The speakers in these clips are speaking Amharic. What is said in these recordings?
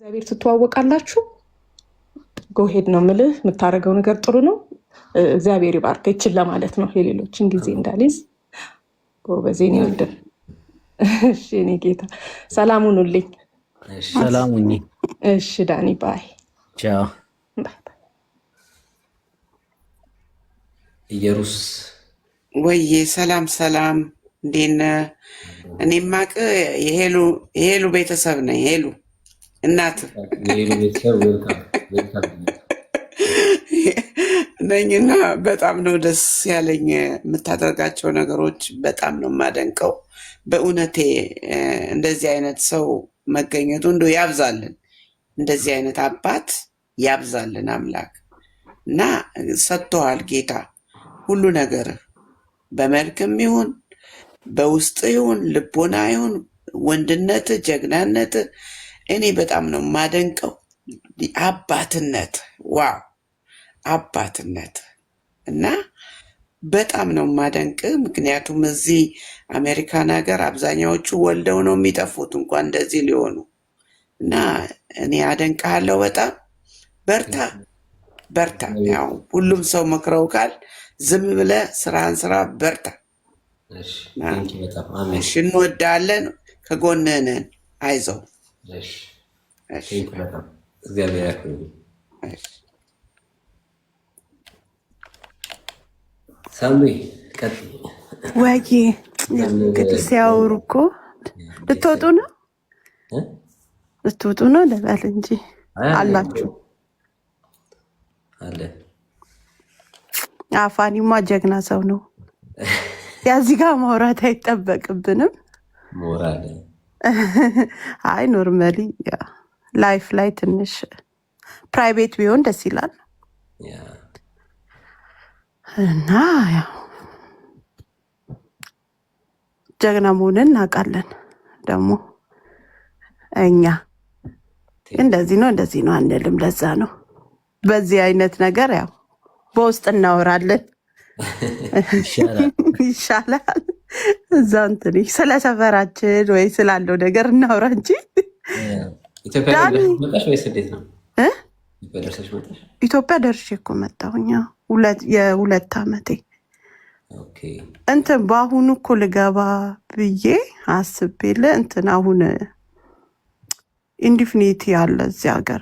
እግዚአብሔር ትተዋወቃላችሁ። ጎሄድ ነው ምልህ የምታደርገው ነገር ጥሩ ነው። እግዚአብሔር ይባርክ። ይችል ለማለት ነው የሌሎችን ጊዜ እንዳልይዝ። ጎበዜን ይወልድን። እሺ እኔ ጌታ ሰላም ሁኑልኝ። ሰላም ሁኚ። እሺ ዳኒ ባይ ቻው። ኢየሩስ ወይዬ ሰላም ሰላም፣ እንዴት ነህ? እኔ ማቅ የሄሉ ቤተሰብ ነኝ። ሄሉ እናት ነኝና በጣም ነው ደስ ያለኝ። የምታደርጋቸው ነገሮች በጣም ነው የማደንቀው። በእውነቴ እንደዚህ አይነት ሰው መገኘቱ እንዶ ያብዛልን። እንደዚህ አይነት አባት ያብዛልን አምላክ እና ሰጥቶሃል ጌታ ሁሉ ነገር በመልክም ይሁን በውስጥ ይሁን ልቦና ይሁን ወንድነት ጀግናነት እኔ በጣም ነው የማደንቀው። አባትነት ዋው አባትነት እና በጣም ነው የማደንቅ። ምክንያቱም እዚህ አሜሪካን ሀገር አብዛኛዎቹ ወልደው ነው የሚጠፉት እንኳን እንደዚህ ሊሆኑ እና እኔ አደንቅሃለሁ በጣም በርታ በርታ። ያው ሁሉም ሰው መክረው ካል ዝም ብለህ ስራህን ስራ በርታ። እሺ እንወዳለን፣ ከጎንህ ነን፣ አይዞህ። እግዚአብሔር ያክብርልኝ። ሳሚ ቀጥይ። ወይ እንግዲህ ሲያወሩ እኮ ልትወጡ ነው ልበል እንጂ አላችሁ አለ። አፋኒማ ጀግና ሰው ነው። ያዚህ ጋር ማውራት አይጠበቅብንም። ሞራል አይ ኖርማሊ ላይፍ ላይ ትንሽ ፕራይቬት ቢሆን ደስ ይላል እና ያው ጀግና መሆንን እናውቃለን። ደግሞ እኛ እንደዚህ ነው አንልም። ለዛ ነው በዚህ አይነት ነገር ያው በውስጥ እናወራለን ይሻላል። እዛ እንትን ስለ ሰፈራችን ወይ ስላለው ነገር እናውራ እንጂ ኢትዮጵያ ደርሼ እኮ መጣሁኛ። የሁለት ዓመቴ እንትን በአሁኑ እኮ ልገባ ብዬ አስቤለ እንትን አሁን ኢንዲፊኒቲ አለ እዚህ ሀገር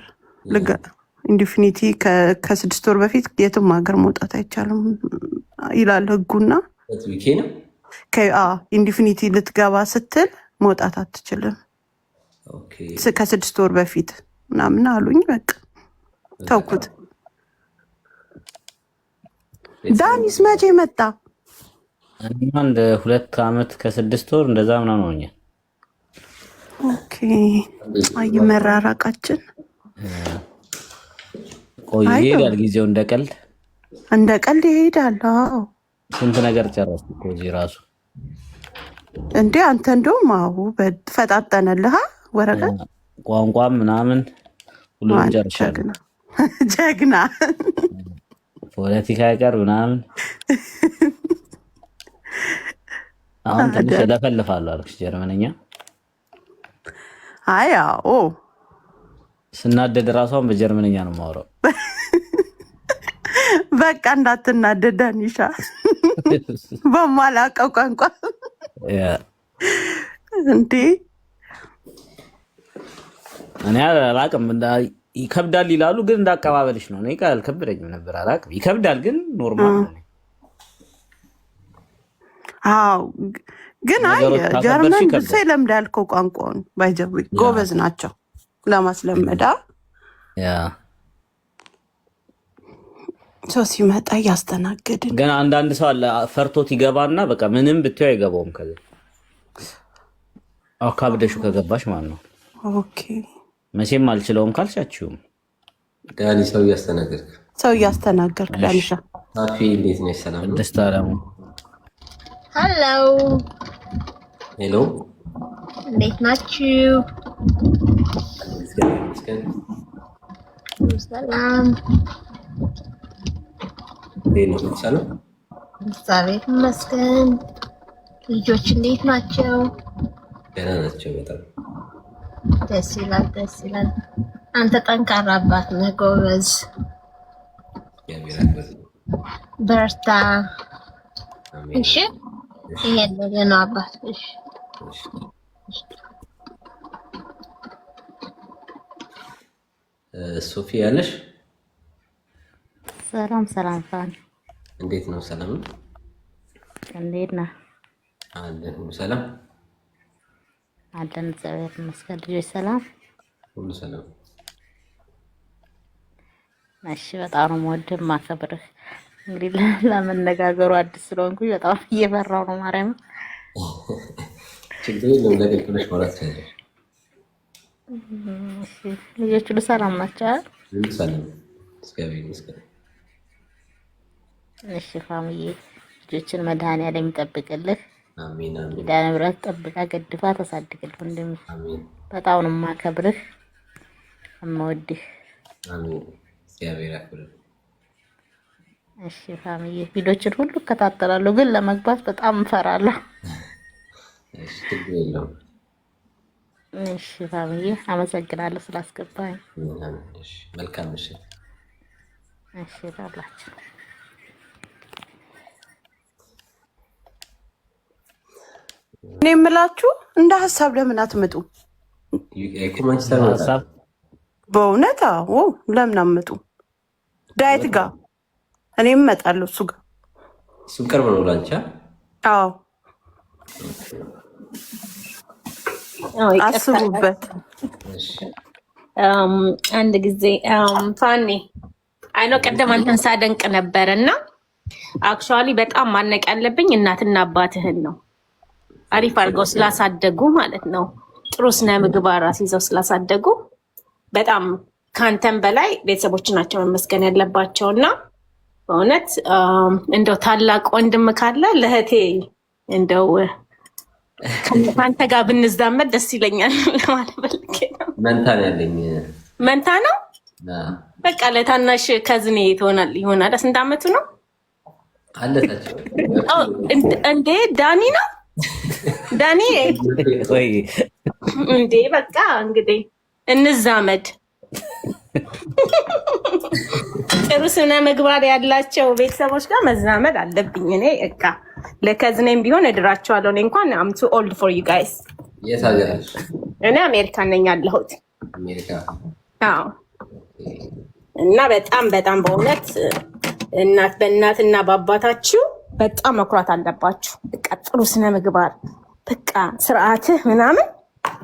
ኢንዲፊኒቲ ከ6 ወር በፊት የትም ሀገር መውጣት አይቻልም ይላል ህጉና ኢንዲፊኒቲ ልትገባ ስትል መውጣት አትችልም ከ6 ወር በፊት ምናምን አሉኝ። በቃ ተውኩት። ዳኒስ መቼ መጣ? አንድ 2 ዓመት ከ6 ወር እንደዛ ምናምን ሆኛል። ኦኬ አይ መራራቃችን ቆይ ይሄዳል ጊዜው እንደ ቀልድ ይሄዳል። አዎ ስንት ነገር ጨረስኩ እኮ እዚህ ራሱ እንዴ አንተ እንደውም ፈጣጠነልህ ወረቀት ቋንቋም ምናምን ሁሉ ጨርሻለሁ። ጀግና ፖለቲካ አይቀር ምናምን አሁን ትንሽ ለፈልፋለሁ አልኩሽ ጀርመንኛ። አይ አዎ ስናደድ ራሷን በጀርመንኛ ነው የማወራው። በቃ እንዳትናደድ ዳኒሻ በማላውቀው ቋንቋ እንዴ እኔ አላውቅም። ይከብዳል ይላሉ ግን እንዳቀባበልሽ ነው። እኔ አልከበደኝም ነበር። አላውቅም ይከብዳል ግን ኖርማል ነው። አዎ ግን አይ ጀርመን ብቻ ይለምዳል እኮ ቋንቋውን። ባይጀብ ጎበዝ ናቸው ለማስለመዳ። ሰው ሲመጣ እያስተናገድን ግን አንዳንድ ሰው አለ ፈርቶት ይገባና በቃ ምንም ብትይው አይገባውም። ከዛ አካብደሹ ከገባሽ ማለት ነው። ኦኬ መቼም አልችለውም ካልሻችሁም ዳኒ ሰው እያስተናገድክ ዳኒሻ ሳፊ እንዴት ነሽ? ሰላም ደስታ ደግሞ ሄሎ እንዴት ናችሁ? ሰላም እግዚአብሔር ይመስገን። ልጆች እንዴት ናቸው? ደህና ናቸው በጣም ደስ ይላል፣ ደስ ይላል። አንተ ጠንካራ አባት ነህ፣ ጎበዝ፣ እግዚአብሔር ያክብርልኝ። በርታ። አሜን። እሺ፣ ይሄ ነገር ነው አባት። እሺ፣ ሶፊ ያለሽ ሰላም ሰላም ፋን እንዴት ነው? ሰላም ነው? እንዴት ነህ? አለን ሁሉ ሰላም አለን፣ እግዚአብሔር ይመስገን። ልጆች ሰላም? ሁሉ ሰላም። እሺ፣ በጣም ነው የምወድህ የማከብርህ። እንግዲህ ለመነጋገሩ አዲስ ስለሆንኩኝ በጣም እየፈራሁ ነው። ማርያም ችግር የለም፣ ለቅልቅለሽ ማውራት ትችላለሽ። ልጆች ሁሉ ሰላም ናቸው? ሁሉ ሰላም እግዚአብሔር ይመስገን። እሺ ፋምዬ፣ ልጆችን መድኃኒዓለም ይጠብቅልህ። አሜን አሜን ኪዳነ ምሕረት ጠብቃ ገድፋ ታሳድግልህ። ወንድሜ አሜን በጣም ነው የማከብርህ የምወድህ። አሜን። እግዚአብሔር ያክብርልኝ። እሺ ፋምዬ፣ ቪዲዮችን ሁሉ እከታተላለሁ፣ ግን ለመግባት በጣም እፈራለሁ። እሺ ችግር የለውም። እሺ ፋምዬ፣ አመሰግናለሁ ስላስገባኝ። እሺ መልካም ምሽት። እሺ ታላችሁ እኔ የምላችሁ እንደ ሀሳብ ለምን አትመጡ? ኮማንቸስተር ሀሳብ በእውነት አዎ፣ ለምን አትመጡ? ዳዊት ጋር እኔም እመጣለሁ እሱ ጋር። እሱም ቅርብ ነው ላንቺ። አዎ አስቡበት። አንድ ጊዜ ፋኒ አይኖ ቀደም አንተን ሳደንቅ ነበር እና አክቹዋሊ በጣም ማነቅ ያለብኝ እናትና አባትህን ነው። አሪፍ አድርገው ስላሳደጉ ማለት ነው። ጥሩ ስነ ምግባር ይዘው ስላሳደጉ በጣም ከአንተም በላይ ቤተሰቦች ናቸው መመስገን ያለባቸው። እና በእውነት እንደው ታላቅ ወንድም ካለ ለእህቴ እንደው ከአንተ ጋር ብንዛመድ ደስ ይለኛል ለማለት ፈልጌ ነው። መንታ ነው ያለኝ። መንታ ነው? በቃ ለታናሽ ከዝኔ ይሆናል። ስንት ዓመቱ ነው? አለታቸው እንዴ ዳኒ ነው ዳኒ እንዴ በቃ እንግዲህ እንዛመድ። ጥሩ ስነ ምግባር ያላቸው ቤተሰቦች ጋር መዛመድ አለብኝ እኔ። እቃ ለከዝኔም ቢሆን እድራቸዋለሁ። እኔ እንኳን አም ቱ ኦልድ ፎር ዩ ጋይስ። የት ሀገር ነሽ? እኔ አሜሪካ ነኝ ያለሁት። አሜሪካ? አዎ። እና በጣም በጣም በእውነት በእናትና በአባታችሁ በጣም መኩራት አለባችሁ። በቃ ጥሩ ስነ ምግባር፣ በቃ ስርዓትህ ምናምን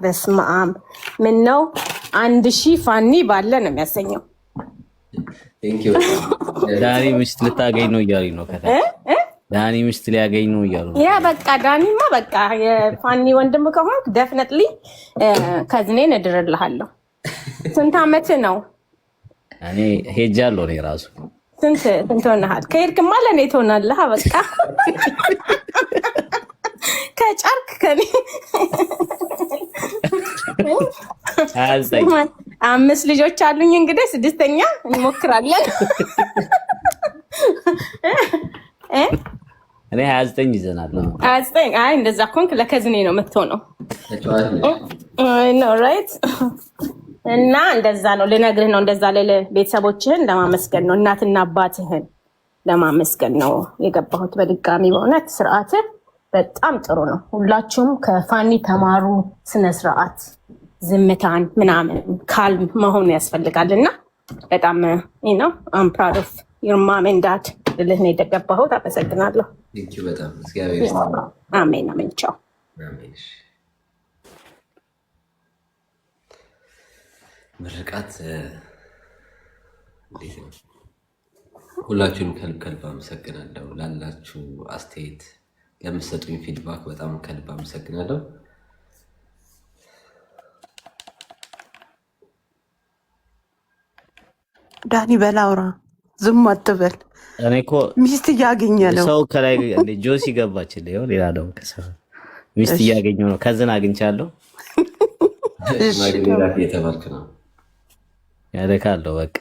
በስመ አብ። ምን ነው 1000 ፋኒ ባለ ነው የሚያሰኘው። ዳኒ ሚስት ልታገኝ ነው እያሉኝ ነው። ዳኒ ሚስት ሊያገኝ ነው እያሉ ያ በቃ ዳኒማ በቃ የፋኒ ወንድም ከሆንክ ደፍነትሊ ከዝኔን እድርልሃለሁ። ስንት ዓመት ነው? እኔ ሄጃለሁ። እኔ ራሱ ስንት ሆነሃል? ከሄድክማ ለእኔ ትሆናለህ። በቃ ከጫርክ ከኔ 5 ልጆች አሉኝ። እንግዲህ 6ኛ እንሞክራለን። እኔ 29 ይዘናል። 29 አይ እንደዛ ኮንክ ለከዝኔ ነው የምትሆነው ነው ራይት። እና እንደዛ ነው ልነግርህ ነው። እንደዛ ቤተሰቦችህን ለማመስገን ነው፣ እናትና አባትህን ለማመስገን ነው የገባሁት። በድጋሚ በእውነት ስርዓትህ በጣም ጥሩ ነው። ሁላችሁም ከፋኒ ተማሩ። ስነ ስርዓት፣ ዝምታን ምናምን ካልም መሆን ያስፈልጋል። እና በጣም ነው አም ፕራውድ ኦፍ ዩር ማም ኤንድ ዳድ ልልህ ነው የገባሁት። አመሰግናለሁ። በጣም እግዚአብሔር። አሜን አሜን። ቻው። ምርቃት እንዴት ነው? ሁላችሁም ከልብ አመሰግናለሁ። ላላችሁ አስተያየት፣ ለምትሰጡኝ ፊድባክ በጣም ከልብ አመሰግናለሁ። ዳኒ በላውራ ዝም አትበል። እኔ እኮ ሚስት እያገኘ ነው። ሰው ከላይ ጆሲ ገባችልኝ። ይኸው ሌላ ደግሞ ሚስት እያገኘሁ ነው። ከዝን አግኝቻለሁ። ማግኘት እየተባልክ ነው ያደካለሁ። በቃ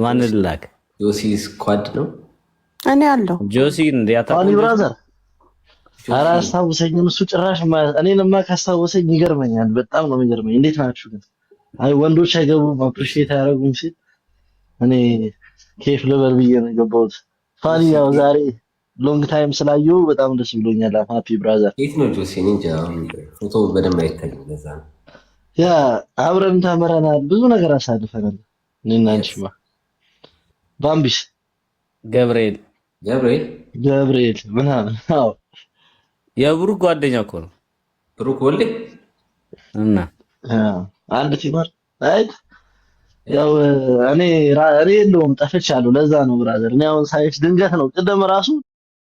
ማንን ልላክ? ጆሲ ስኳድ ነው። እኔ አለው ጆሲ እንዲያታ ብራዘር ኧረ አስታውሰኝም እሱ ጭራሽ እኔንማ ካስታወሰኝ ይገርመኛል። በጣም ነው የሚገርመኝ። እንዴት ናችሁ ግን? አይ ወንዶች አይገቡም አፕሪሺየት አያደርጉም ሲል እኔ ኬፍ ልበል ብዬ ነው የገባሁት። ፋኒ ያው ዛሬ ሎንግ ታይም ስላየሁ በጣም ደስ ብሎኛል። ሃፒ ብራዘር። የት ነው ጆሲ? እኔ እንጃ ፎቶ በደንብ አይታይም። ለዛ ነው ያ አብረን ተምረናል፣ ብዙ ነገር አሳልፈናል። እኔና አንቺማ ባምቢስ ገብርኤል ምናምን። አዎ የብሩክ ጓደኛ እኮ ነው ብሩክ ወልዴ እና አንድ ቲማር አይ ያው እኔ የለውም ጠፍቻለሁ። ለዛ ነው ብራዘር። እኔ አሁን ሳይሽ ድንገት ነው ቅድም ራሱ